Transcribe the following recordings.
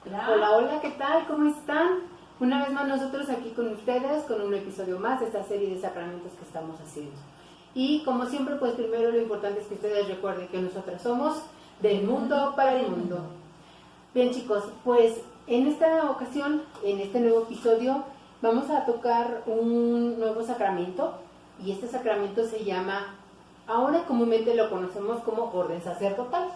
Hola, hola, ¿qué tal? ¿Cómo están? Una vez más nosotros aquí con ustedes, con un episodio más de esta serie de sacramentos que estamos haciendo. Y como siempre, pues primero lo importante es que ustedes recuerden que nosotras somos del mundo para el mundo. Bien chicos, pues en esta ocasión, en este nuevo episodio, vamos a tocar un nuevo sacramento. Y este sacramento se llama, ahora comúnmente lo conocemos como orden sacerdotal.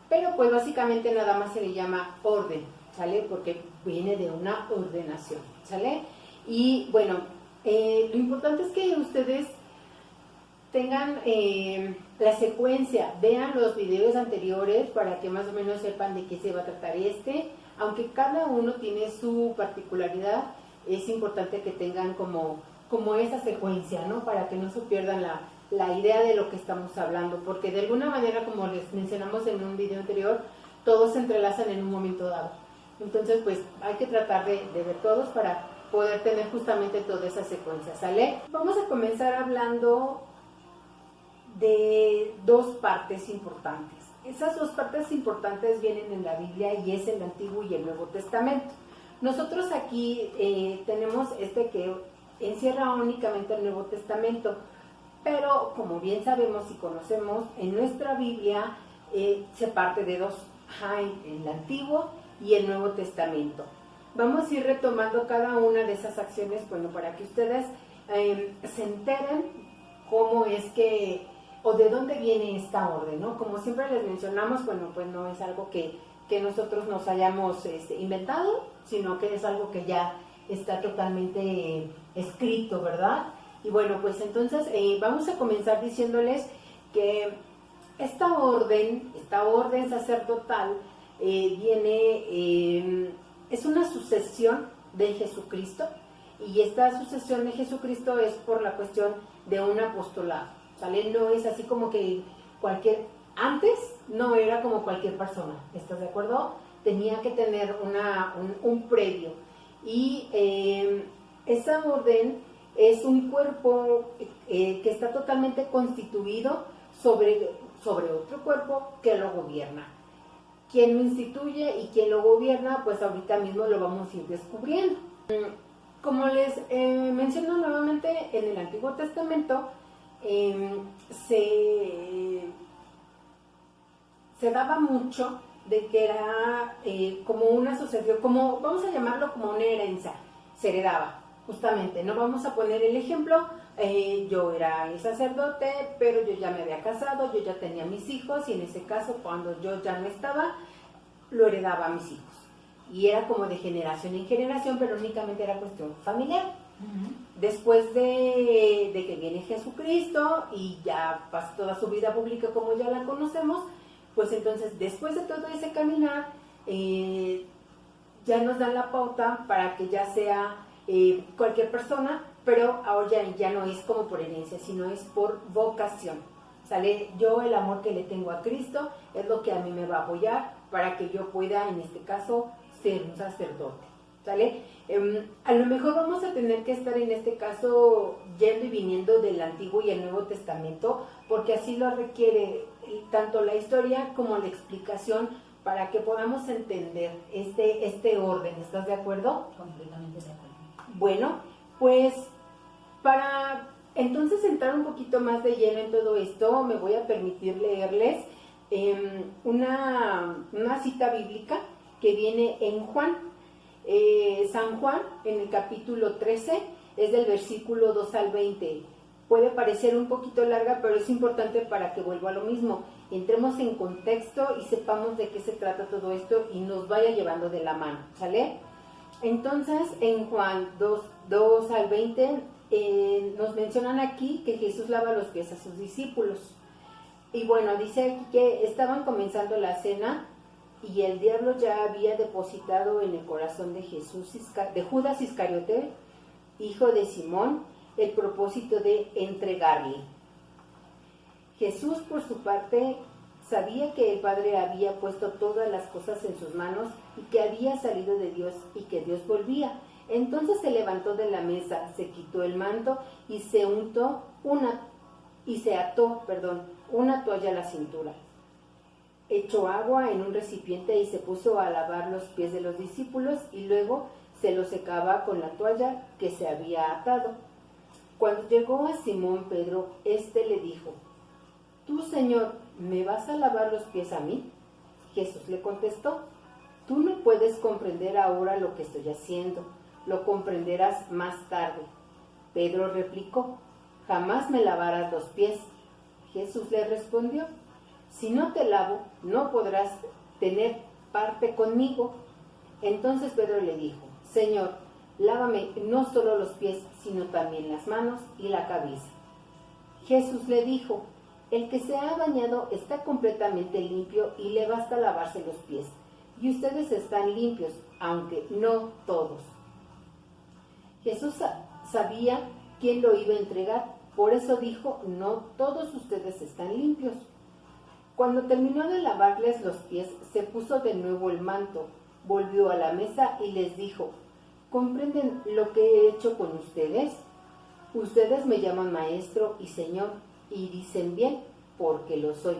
Pero pues básicamente nada más se le llama orden, ¿sale? Porque viene de una ordenación, ¿sale? Y bueno, lo importante es que ustedes tengan la secuencia, vean los videos anteriores para que más o menos sepan de qué se va a tratar este. Aunque cada uno tiene su particularidad, es importante que tengan como esa secuencia, ¿no? Para que no se pierdan la idea de lo que estamos hablando, porque de alguna manera, como les mencionamos en un video anterior, todos se entrelazan en un momento dado. Entonces, pues hay que tratar de ver todos para poder tener justamente toda esa secuencia, ¿sale? Vamos a comenzar hablando de dos partes importantes. Esas dos partes importantes vienen en la Biblia y es el Antiguo y el Nuevo Testamento. Nosotros aquí tenemos que encierra únicamente el Nuevo Testamento, pero como bien sabemos y conocemos, en nuestra Biblia se parte de dos, el Antiguo y el Nuevo Testamento. Vamos a ir retomando cada una de esas acciones, bueno, para que ustedes se enteren cómo es que, o de dónde viene esta orden, ¿no? Como siempre les mencionamos, bueno, pues no es algo que nosotros nos hayamos inventado, sino que es algo que ya está totalmente escrito, ¿verdad? Y bueno, pues entonces vamos a comenzar diciéndoles que esta orden sacerdotal es una sucesión de Jesucristo, y esta sucesión de Jesucristo es por la cuestión de un apostolado, ¿sale? No es así como que antes no era como cualquier persona, ¿estás de acuerdo? Tenía que tener un previo, y esa orden es un cuerpo que está totalmente constituido sobre otro cuerpo que lo gobierna. ¿Quién lo instituye y quién lo gobierna? Pues ahorita mismo lo vamos a ir descubriendo. Como les menciono nuevamente, en el Antiguo Testamento se daba mucho de que era como una sucesión, como vamos a llamarlo como una herencia, se heredaba. Justamente, no vamos a poner el ejemplo, yo era el sacerdote, pero yo ya me había casado, yo ya tenía mis hijos, y en ese caso, cuando yo ya no estaba, lo heredaba a mis hijos. Y era como de generación en generación, pero únicamente era cuestión familiar. Después de que viene Jesucristo y ya pasa toda su vida pública como ya la conocemos, pues entonces después de todo ese caminar, ya nos dan la pauta para que ya sea cualquier persona, pero ahora ya no es como por herencia, sino es por vocación, ¿sale? Yo, el amor que le tengo a Cristo es lo que a mí me va a apoyar para que yo pueda, en este caso, ser un sacerdote, ¿sale? A lo mejor vamos a tener que estar en este caso yendo y viniendo del Antiguo y el Nuevo Testamento, porque así lo requiere tanto la historia como la explicación, para que podamos entender este orden. ¿Estás de acuerdo? Completamente de acuerdo. Bueno, pues para entonces entrar un poquito más de lleno en todo esto, me voy a permitir leerles una cita bíblica que viene en Juan. San Juan, en el capítulo 13, es del versículo 2 al 20. Puede parecer un poquito larga, pero es importante para que vuelva a lo mismo. Entremos en contexto y sepamos de qué se trata todo esto y nos vaya llevando de la mano, ¿sale? Entonces, en Juan 2 al 20, nos mencionan aquí que Jesús lava los pies a sus discípulos. Y bueno, dice aquí que estaban comenzando la cena y el diablo ya había depositado en el corazón de Judas Iscariote, hijo de Simón, el propósito de entregarle. Jesús, por su parte, sabía que el Padre había puesto todas las cosas en sus manos y que había salido de Dios y que Dios volvía. Entonces se levantó de la mesa, se quitó el manto y se ató una toalla a la cintura. echó agua en un recipiente y se puso a lavar los pies de los discípulos y luego se los secaba con la toalla que se había atado. Cuando llegó a Simón Pedro, éste le dijo: ¿Tú, Señor, me vas a lavar los pies a mí? Jesús le contestó: Tú no puedes comprender ahora lo que estoy haciendo, lo comprenderás más tarde. Pedro replicó: Jamás me lavarás los pies. Jesús le respondió: Si no te lavo, no podrás tener parte conmigo. Entonces Pedro le dijo: Señor, lávame no solo los pies, sino también las manos y la cabeza. Jesús le dijo: El que se ha bañado está completamente limpio y le basta lavarse los pies. Y ustedes están limpios, aunque no todos. Jesús sabía quién lo iba a entregar, por eso dijo: No todos ustedes están limpios. Cuando terminó de lavarles los pies, se puso de nuevo el manto, volvió a la mesa y les dijo: ¿Comprenden lo que he hecho con ustedes? Ustedes me llaman maestro y señor, y dicen bien, porque lo soy.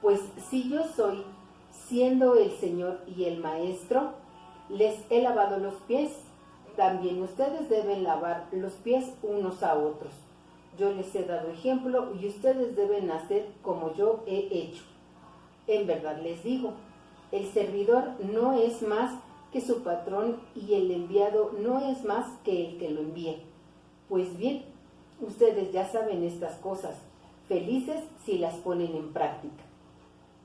Pues si yo soy, siendo el señor y el maestro, les he lavado los pies, también ustedes deben lavar los pies unos a otros. Yo les he dado ejemplo y ustedes deben hacer como yo he hecho. En verdad les digo, el servidor no es más que su patrón y el enviado no es más que el que lo envíe. Pues bien, ustedes ya saben estas cosas, felices si las ponen en práctica.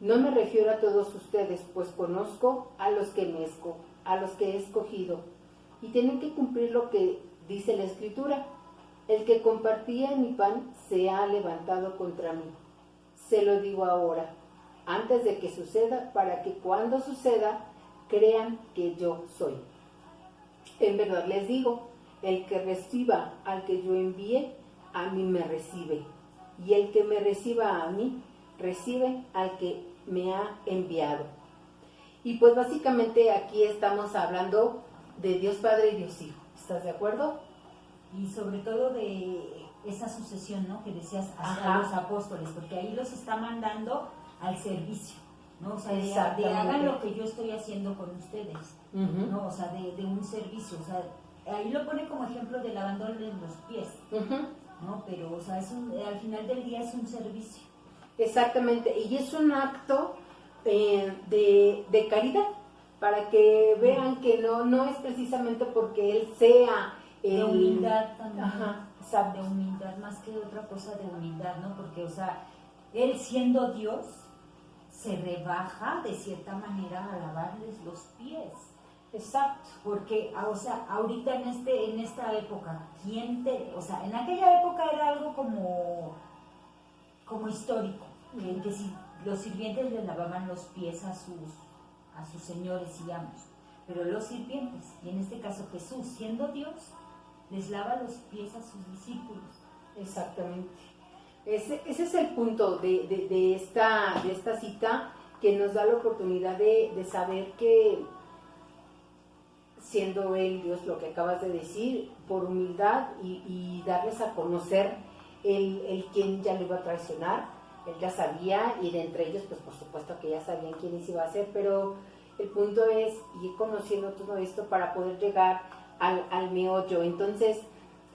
No me refiero a todos ustedes, pues conozco a los que he escogido, y tienen que cumplir lo que dice la Escritura: el que compartía mi pan se ha levantado contra mí. Se lo digo ahora, antes de que suceda, para que cuando suceda crean que yo soy. En verdad les digo, el que reciba al que yo envíe, a mí me recibe, y el que me reciba a mí, recibe al que me ha enviado. Y pues básicamente aquí estamos hablando de Dios Padre y Dios Hijo. ¿Estás de acuerdo? Y sobre todo de esa sucesión, ¿no?, que decías a los apóstoles, porque ahí los está mandando al servicio, ¿no? O sea, de hagan lo que yo estoy haciendo con ustedes, ¿no? O sea, de un servicio, o sea, ahí lo pone como ejemplo de lavándoles los pies, ¿no? Pero, o sea, al final del día es un servicio. Exactamente, y es un acto de caridad, para que vean que no es precisamente porque Él sea... De humildad también, exacto. De humildad más que otra cosa, de humildad, ¿no? Porque, o sea, Él siendo Dios, se rebaja de cierta manera a lavarles los pies. Exacto. Porque, o sea, ahorita en esta época, o sea, en aquella época era algo como histórico, que si los sirvientes le lavaban los pies a sus señores y amos, pero los sirvientes, y en este caso Jesús, siendo Dios, les lava los pies a sus discípulos. Exactamente. Ese es el punto de esta cita, que nos da la oportunidad de saber que, siendo Él Dios, lo que acabas de decir, por humildad y darles a conocer el quien ya lo iba a traicionar, Él ya sabía, y de entre ellos, pues por supuesto que ya sabían quiénes iba a ser, pero el punto es ir conociendo todo esto para poder llegar al meollo. Entonces,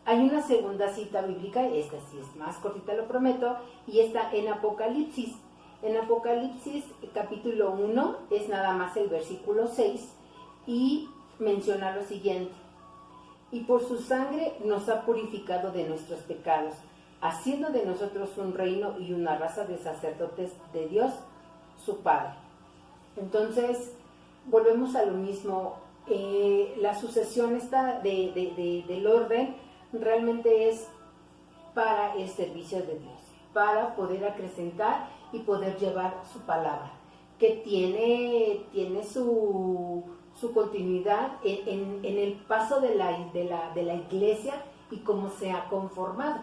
hay una segunda cita bíblica, esta sí es más cortita, lo prometo, y está en Apocalipsis. En Apocalipsis capítulo 1 es nada más el versículo 6 y menciona lo siguiente: y por su sangre nos ha purificado de nuestros pecados, haciendo de nosotros un reino y una raza de sacerdotes de Dios, su Padre. Entonces, volvemos a lo mismo. La sucesión esta del orden realmente es para el servicio de Dios, para poder acrecentar y poder llevar su palabra, que tiene su continuidad en el paso de la iglesia y cómo se ha conformado,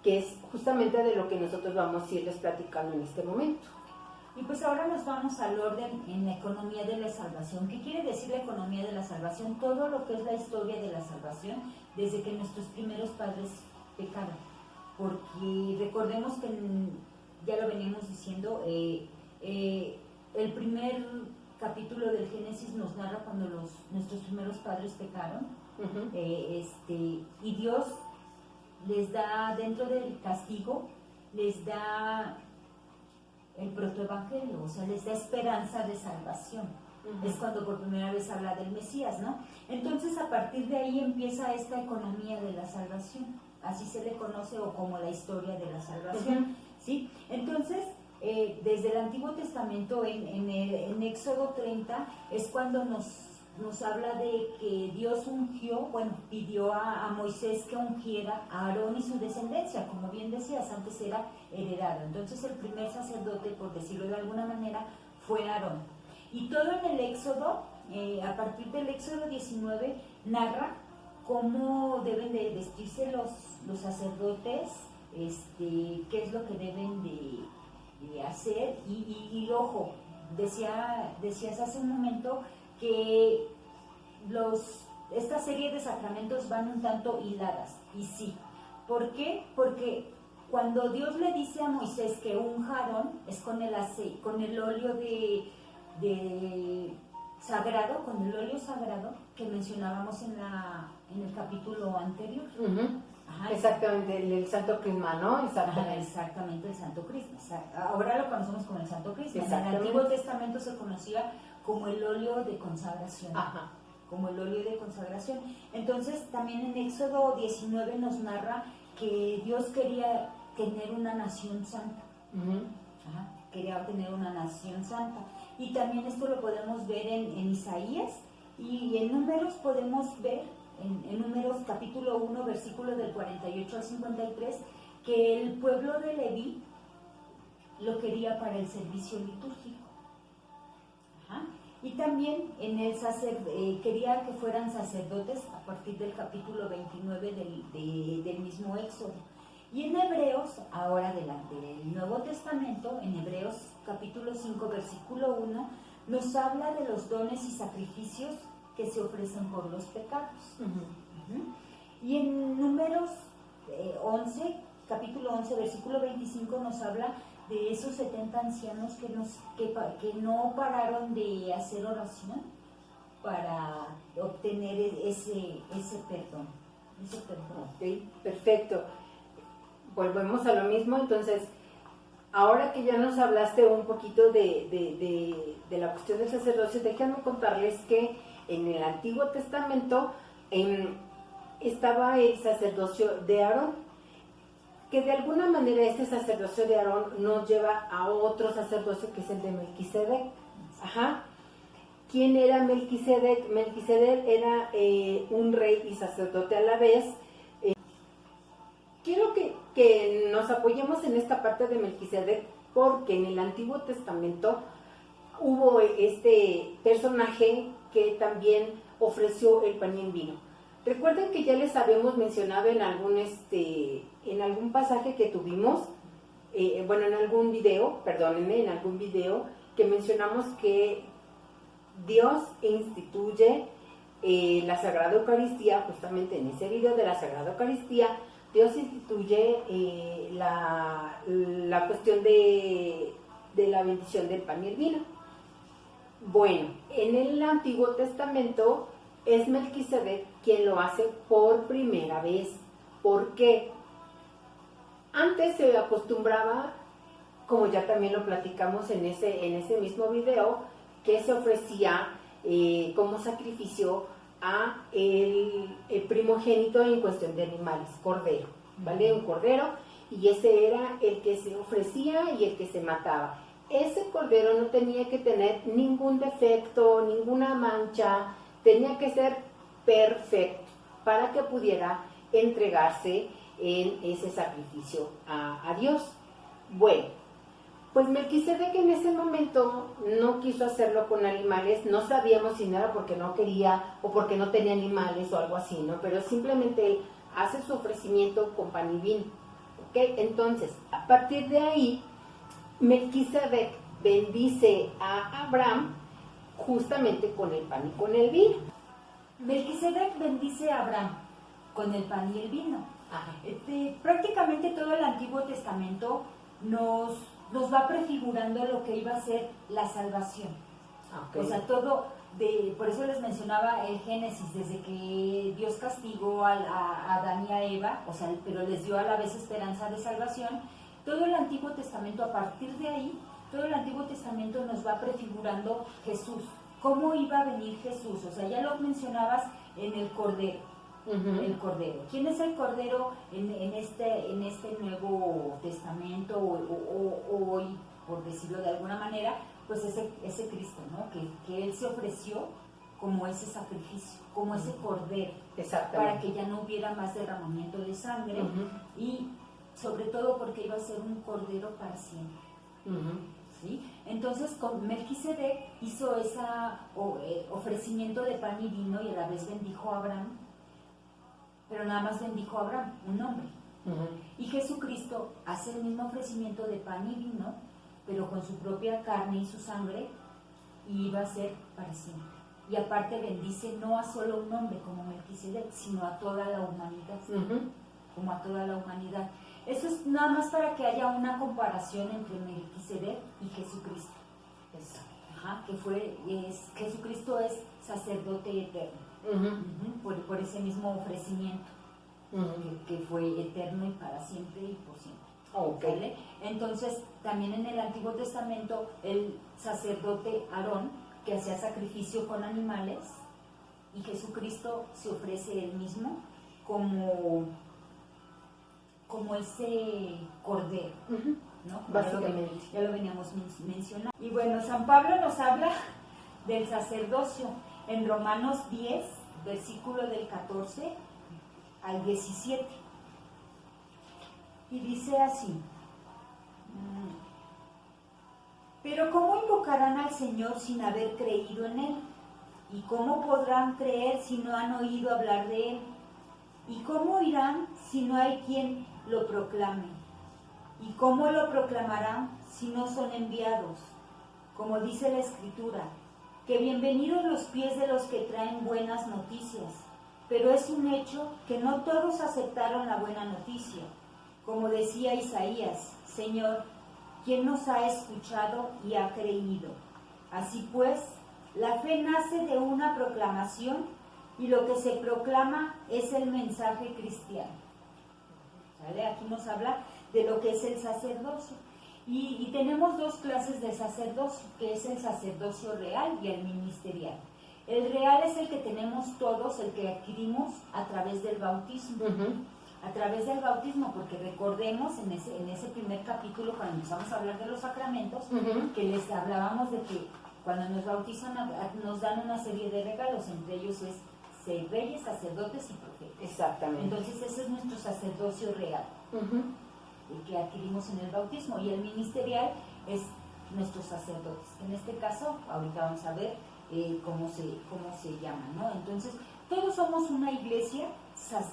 que es justamente de lo que nosotros vamos a irles platicando en este momento. Y pues ahora nos vamos al orden en la economía de la salvación. ¿Qué quiere decir la economía de la salvación? Todo lo que es la historia de la salvación desde que nuestros primeros padres pecaron. Porque recordemos que, ya lo veníamos diciendo, el primer capítulo del Génesis nos narra cuando nuestros primeros padres pecaron, y Dios les da, dentro del castigo, les da el protoevangelio, o sea, les da esperanza de salvación. Es cuando por primera vez habla del Mesías, ¿no? Entonces, a partir de ahí empieza esta economía de la salvación, así se le conoce, o como la historia de la salvación, ¿sí? Entonces, desde el Antiguo Testamento, en Éxodo 30, es cuando nos habla de que Dios pidió a Moisés que ungiera a Aarón y su descendencia, como bien decías, antes era heredado. Entonces el primer sacerdote, por decirlo de alguna manera, fue Aarón. Y todo en el Éxodo, a partir del Éxodo 19, narra cómo deben de vestirse los sacerdotes, qué es lo que deben de hacer, y ojo, decías hace un momento que esta serie de sacramentos van un tanto hiladas, y sí. ¿Por qué? Porque cuando Dios le dice a Moisés que unja a Aarón es con el óleo sagrado, con el óleo sagrado que mencionábamos en el capítulo anterior. Ajá, exactamente, el Santo Crisma, ¿no? Exactamente, el Santo Crisma. Ahora lo conocemos como el Santo Crisma. En el Antiguo Testamento se conocía como el óleo de consagración. Ajá. Como el óleo de consagración. Entonces, también en Éxodo 19 nos narra que Dios quería tener una nación santa. Quería tener una nación santa. Y también esto lo podemos ver en Isaías, y en Números podemos ver, en Números capítulo 1, versículo del 48 al 53, que el pueblo de Leví lo quería para el servicio litúrgico. Y también quería que fueran sacerdotes a partir del capítulo 29 del mismo Éxodo. Y en Hebreos, ahora del Nuevo Testamento, en Hebreos capítulo 5, versículo 1, nos habla de los dones y sacrificios que se ofrecen por los pecados. Y en Números 11, capítulo 11, versículo 25, nos habla de esos 70 ancianos que no pararon de hacer oración para obtener ese perdón. Ok, perfecto. Volvemos a lo mismo. Entonces, ahora que ya nos hablaste un poquito de la cuestión del sacerdocio, déjenme contarles que en el Antiguo Testamento estaba el sacerdocio de Aarón, que de alguna manera este sacerdocio de Aarón nos lleva a otro sacerdocio, que es el de Melquisedec. ¿Quién era Melquisedec? Melquisedec era un rey y sacerdote a la vez. Quiero que nos apoyemos en esta parte de Melquisedec, porque en el Antiguo Testamento hubo este personaje que también ofreció el pan y el vino. Recuerden que ya les habíamos mencionado en algún pasaje que tuvimos, en algún video, que mencionamos que Dios instituye la Sagrada Eucaristía. Justamente en ese video de la Sagrada Eucaristía, Dios instituye la cuestión de la bendición del pan y el vino. Bueno, en el Antiguo Testamento es Melquisedec quien lo hace por primera vez. ¿Por qué? Antes se acostumbraba, como ya también lo platicamos en ese mismo video, que se ofrecía como sacrificio a el primogénito en cuestión de animales, cordero, ¿vale? Un cordero, y ese era el que se ofrecía y el que se mataba. Ese cordero no tenía que tener ningún defecto, ninguna mancha, tenía que ser perfecto para que pudiera entregarse en ese sacrificio a Dios. Bueno, pues Melquisedec en ese momento no quiso hacerlo con animales. No sabíamos si no era porque no quería o porque no tenía animales o algo así, ¿no? Pero simplemente él hace su ofrecimiento con pan y vino. ¿Ok? Entonces, a partir de ahí, Melquisedec bendice a Abraham justamente con el pan y con el vino. Melquisedec bendice a Abraham con el pan y el vino. Prácticamente todo el Antiguo Testamento nos nos va prefigurando lo que iba a ser la salvación. O sea, todo, por eso les mencionaba el Génesis, desde que Dios castigó a Adán y a Eva, o sea, pero les dio a la vez esperanza de salvación. Todo el Antiguo Testamento, a partir de ahí, todo el Antiguo Testamento nos va prefigurando Jesús. ¿Cómo iba a venir Jesús? O sea, ya lo mencionabas en el Cordero. El Cordero. ¿Quién es el Cordero en este Nuevo Testamento o hoy, por decirlo de alguna manera? Pues ese Cristo, ¿no? Que Él se ofreció como ese sacrificio, como ese Cordero, para que ya no hubiera más derramamiento de sangre y sobre todo porque iba a ser un Cordero para siempre. ¿Sí? Entonces con Melquisedec hizo ese ofrecimiento de pan y vino y a la vez bendijo a Abraham, pero nada más bendijo a Abraham, un hombre. Y Jesucristo hace el mismo ofrecimiento de pan y vino, pero con su propia carne y su sangre, y iba a ser para siempre. Y aparte bendice no a solo un hombre como Melquisedec, sino a toda la humanidad, como a toda la humanidad. Eso es nada más para que haya una comparación entre Melquisedec y Jesucristo. Jesucristo es sacerdote eterno, por ese mismo ofrecimiento, que fue eterno y para siempre y por siempre. ¿Vale? Entonces, también en el Antiguo Testamento, el sacerdote Aarón, que hacía sacrificio con animales, y Jesucristo se ofrece él mismo como ese cordero, ¿no? Básicamente. Ya lo veníamos mencionando. Y bueno, San Pablo nos habla del sacerdocio en Romanos 10, versículo del 14 al 17. Y dice así: pero ¿cómo invocarán al Señor sin haber creído en Él? ¿Y cómo podrán creer si no han oído hablar de Él? ¿Y cómo irán si no hay quien lo proclame? ¿Y cómo lo proclamarán si no son enviados? Como dice la Escritura, que bienvenidos los pies de los que traen buenas noticias. Pero es un hecho que no todos aceptaron la buena noticia. Como decía Isaías: Señor, ¿quién nos ha escuchado y ha creído? Así pues, la fe nace de una proclamación, y lo que se proclama es el mensaje cristiano. ¿Vale? Aquí nos habla de lo que es el sacerdocio. Y tenemos dos clases de sacerdocio, que es el sacerdocio real y el ministerial. El real es el que tenemos todos, el que adquirimos a través del bautismo. A través del bautismo, porque recordemos en ese primer capítulo, cuando empezamos a hablar de los sacramentos, que les hablábamos de que cuando nos bautizan nos dan una serie de regalos, entre ellos es ser reyes, sacerdotes y profetas. Exactamente. Entonces ese es nuestro sacerdocio real, el que adquirimos en el bautismo, y el ministerial es nuestros sacerdotes. En este caso, ahorita vamos a ver cómo se llama, ¿no? Entonces, todos somos una iglesia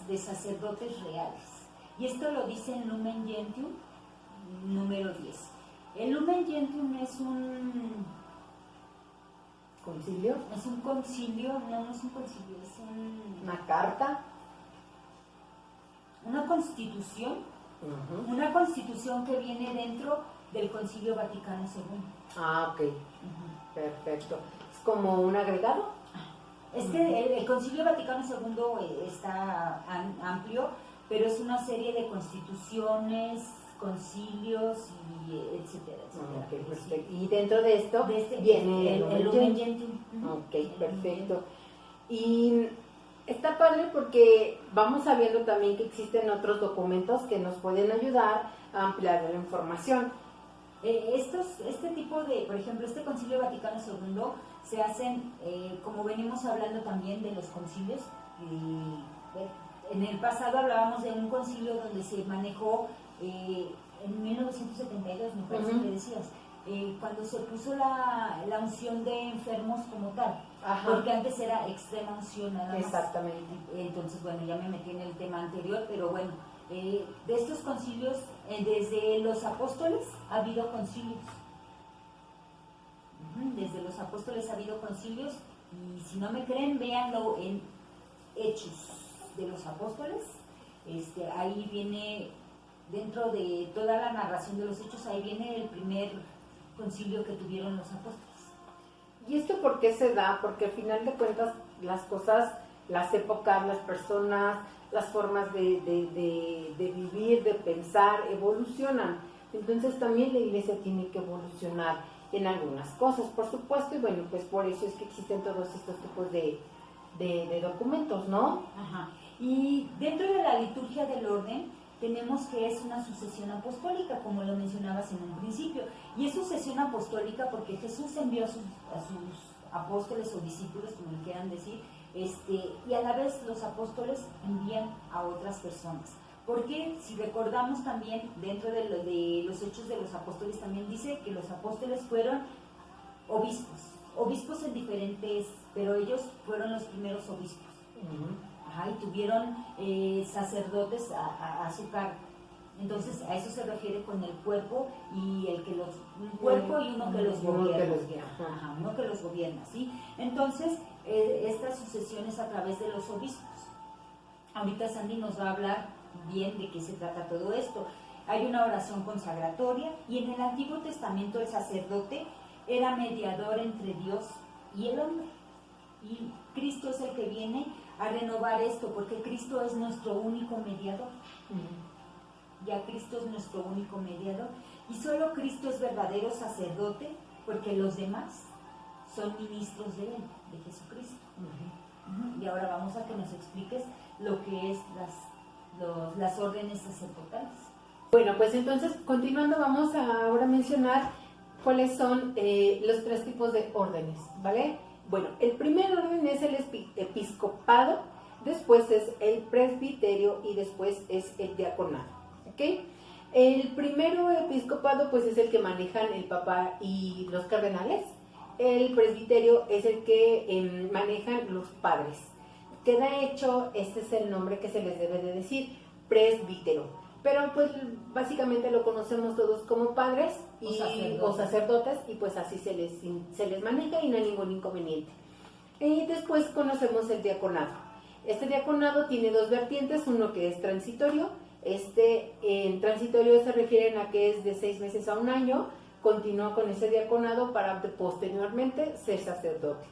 de sacerdotes reales. Y esto lo dice en Lumen Gentium, número 10. El Lumen Gentium es un concilio. Es un concilio, no es un concilio, es una carta. Una constitución. Una constitución que viene dentro del Concilio Vaticano II. Perfecto. ¿Es como un agregado? Es que el Concilio Vaticano II está amplio, pero es una serie de constituciones, concilios y etcétera, etcétera. Perfecto. Y dentro de esto viene el Lumen Gentium. Perfecto. Y está padre porque vamos sabiendo también que existen otros documentos que nos pueden ayudar a ampliar la información. Este tipo de, por ejemplo, este Concilio Vaticano II se hacen, como venimos hablando también de los concilios, en el pasado hablábamos de un concilio donde se manejó en 1972, me parece que decías, cuando se puso la unción de enfermos como tal, porque antes era extrema unción nada más. Exactamente. Entonces, bueno, ya me metí en el tema anterior, pero bueno, de estos concilios, desde los apóstoles ha habido concilios. Desde los apóstoles ha habido concilios, y si no me creen, véanlo en Hechos de los Apóstoles. Ahí viene dentro de toda la narración de los hechos, ahí viene el primer concilio que tuvieron los apóstoles. ¿Y esto por qué se da? Porque al final de cuentas las cosas, las épocas, las personas, las formas de vivir, de pensar, evolucionan. Entonces también la iglesia tiene que evolucionar en algunas cosas, por supuesto, y bueno, pues por eso es que existen todos estos tipos de documentos, ¿no? Ajá. Y dentro de la liturgia del orden tenemos que es una sucesión apostólica, como lo mencionabas en un principio, y es sucesión apostólica porque Jesús envió a sus apóstoles o discípulos, como le quieran decir, y a la vez los apóstoles envían a otras personas. Porque si recordamos también dentro de los hechos de los apóstoles, también dice que los apóstoles fueron obispos en diferentes, pero ellos fueron los primeros obispos. Ajá, y tuvieron sacerdotes a su cargo. Entonces a eso se refiere con el cuerpo y un cuerpo y uno que los gobierna. Ajá, uno que los gobierna, ¿sí? Entonces esta sucesión es a través de los obispos. Ahorita Sandy nos va a hablar bien de qué se trata todo esto. Hay una oración consagratoria y en el Antiguo Testamento el sacerdote era mediador entre Dios y el hombre. Y Cristo es el que viene a renovar esto, porque Cristo es nuestro único mediador. Ya Cristo es nuestro único mediador. Y solo Cristo es verdadero sacerdote, porque los demás son ministros de Él, de Jesucristo. Y ahora vamos a que nos expliques lo que es las órdenes sacerdotales. Bueno, pues entonces, continuando, vamos a ahora mencionar cuáles son los 3 tipos de órdenes, ¿vale? Bueno, el primer orden es el episcopado, después es el presbiterio y después es el diaconado, ¿ok? El primero episcopado pues es el que manejan el papa y los cardenales. El presbiterio es el que manejan los padres. Queda hecho, este es el nombre que se les debe de decir, presbítero. Pero pues básicamente lo conocemos todos como padres o sacerdotes y pues así se les maneja y no hay ningún inconveniente. Y después conocemos el diaconado. Este diaconado tiene 2 vertientes, uno que es transitorio. En transitorio se refieren a que es de 6 meses a 1 año, continúa con ese diaconado para posteriormente ser sacerdote.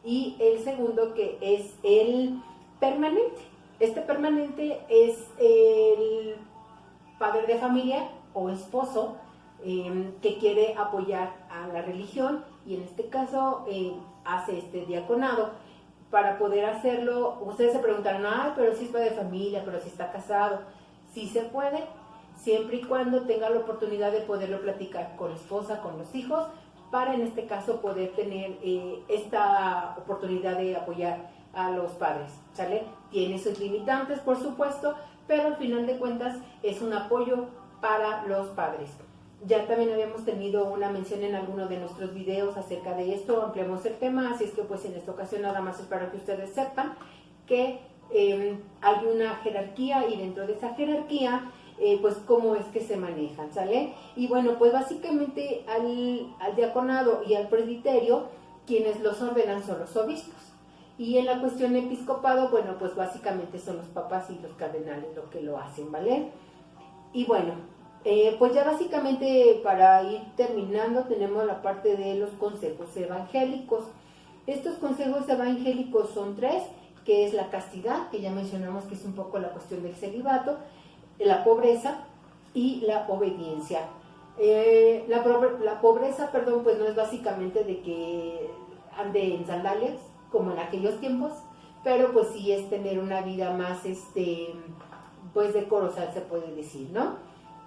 Y el segundo que es el permanente. Este permanente es el padre de familia o esposo que quiere apoyar a la religión y en este caso hace este diaconado. Para poder hacerlo, ustedes se preguntarán, ay, pero si es padre de familia, pero si está casado. Sí se puede, siempre y cuando tenga la oportunidad de poderlo platicar con la esposa, con los hijos, para en este caso poder tener esta oportunidad de apoyar a los padres, ¿sale? Tiene sus limitantes, por supuesto, pero al final de cuentas es un apoyo para los padres. Ya también habíamos tenido una mención en alguno de nuestros videos acerca de esto, ampliamos el tema, así es que pues en esta ocasión nada más es para que ustedes sepan que hay una jerarquía y dentro de esa jerarquía pues cómo es que se manejan, ¿sale? Y bueno, pues básicamente al diaconado y al presbiterio quienes los ordenan son los obispos. Y en la cuestión episcopado, bueno, pues básicamente son los papas y los cardenales los que lo hacen, ¿vale? Y bueno, pues ya básicamente para ir terminando tenemos la parte de los consejos evangélicos. Estos consejos evangélicos son 3, que es la castidad, que ya mencionamos que es un poco la cuestión del celibato, la pobreza y la obediencia. La pobreza, pues no es básicamente de que ande en sandalias, como en aquellos tiempos, pero pues sí es tener una vida más, pues decorosa, se puede decir, ¿no?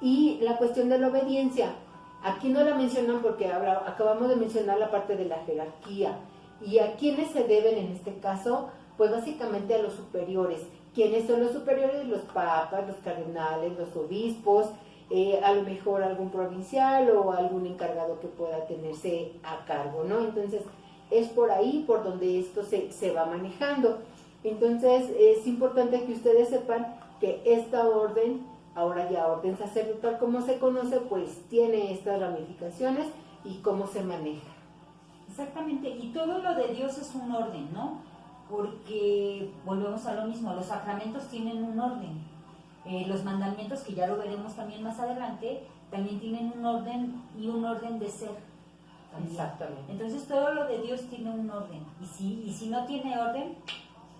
Y la cuestión de la obediencia, aquí no la mencionan porque acabamos de mencionar la parte de la jerarquía, y a quiénes se deben en este caso, pues básicamente a los superiores. ¿Quiénes son los superiores? Los papas, los cardenales, los obispos, a lo mejor algún provincial o algún encargado que pueda tenerse a cargo, ¿no? Entonces, es por ahí por donde esto se va manejando. Entonces, es importante que ustedes sepan que esta orden, ahora ya orden sacerdotal como se conoce, pues tiene estas ramificaciones y cómo se maneja. Exactamente, y todo lo de Dios es un orden, ¿no? Porque volvemos a lo mismo, los sacramentos tienen un orden. Los mandamientos, que ya lo veremos también más adelante, también tienen un orden y un orden de ser. También. Exactamente. Entonces todo lo de Dios tiene un orden. Y si no tiene orden,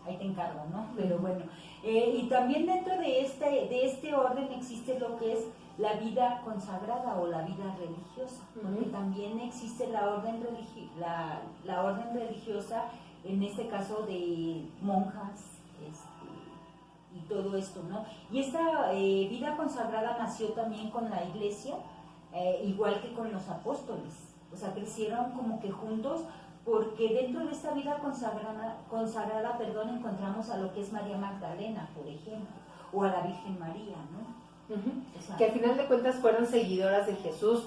ahí te encargo, ¿no? Pero bueno. Y también dentro de este orden existe lo que es la vida consagrada o la vida religiosa, porque también existe la orden religiosa, en este caso de monjas y todo esto, ¿no? Y esta vida consagrada nació también con la iglesia, igual que con los apóstoles, o sea, crecieron como que juntos, porque dentro de esta vida consagrada, encontramos a lo que es María Magdalena, por ejemplo, o a la Virgen María, ¿no? O sea, que al final de cuentas fueron seguidoras de Jesús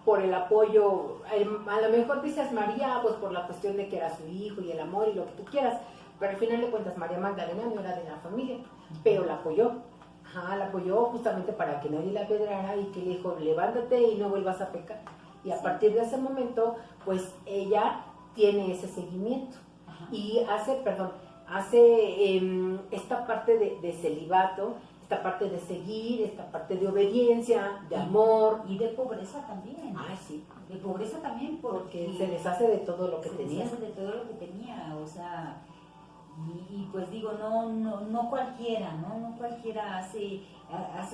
por el apoyo. A lo mejor dices María, pues por la cuestión de que era su hijo y el amor y lo que tú quieras, pero al final de cuentas María Magdalena no era de la familia, pero la apoyó. La apoyó justamente para que nadie la apedrara y que le dijo, levántate y no vuelvas a pecar. Y a partir de ese momento, pues ella tiene ese seguimiento. Y hace esta parte de celibato, esta parte de seguir, esta parte de obediencia, de amor. Y de pobreza también. Sí. De pobreza también, porque se deshace de todo lo que tenía. Se deshace de todo lo que tenía, o sea, y pues digo, no cualquiera, ¿no? No cualquiera hace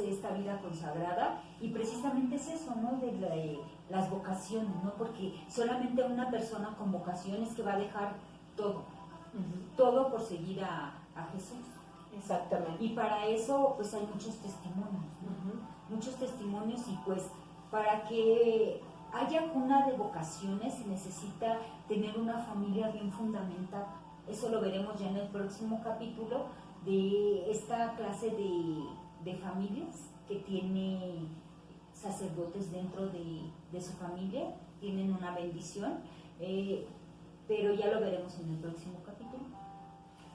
esta vida consagrada, y precisamente es eso, ¿no? De las vocaciones, ¿no? Porque solamente una persona con vocación es que va a dejar todo, todo por seguir a Jesús. Exactamente. Y para eso, pues hay muchos testimonios, ¿no? Muchos testimonios, y pues para que haya cuna de vocaciones se necesita tener una familia bien fundamentada. Eso lo veremos ya en el próximo capítulo de esta clase de familias que tiene sacerdotes dentro de su familia, tienen una bendición, pero ya lo veremos en el próximo capítulo.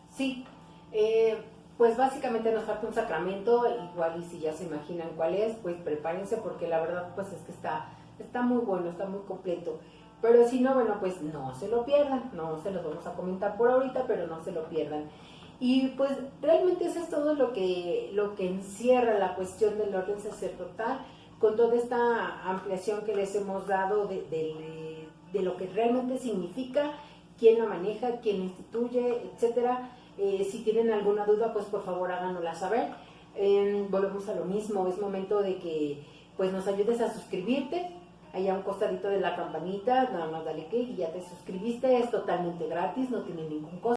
Sí, pues básicamente nos falta un sacramento, igual y si ya se imaginan cuál es, pues prepárense, porque la verdad pues es que está muy bueno, está muy completo. Pero si no, bueno, pues no se lo pierdan, no se los vamos a comentar por ahorita, pero no se lo pierdan. Y pues realmente eso es todo lo que encierra la cuestión del orden sacerdotal, con toda esta ampliación que les hemos dado de lo que realmente significa, quién lo maneja, quién lo instituye, etcétera. Si tienen alguna duda, pues por favor háganosla saber. Volvemos a lo mismo, es momento de que pues nos ayudes a suscribirte. Ahí a un costadito de la campanita, nada más dale clic y ya te suscribiste, es totalmente gratis, no tiene ningún costo.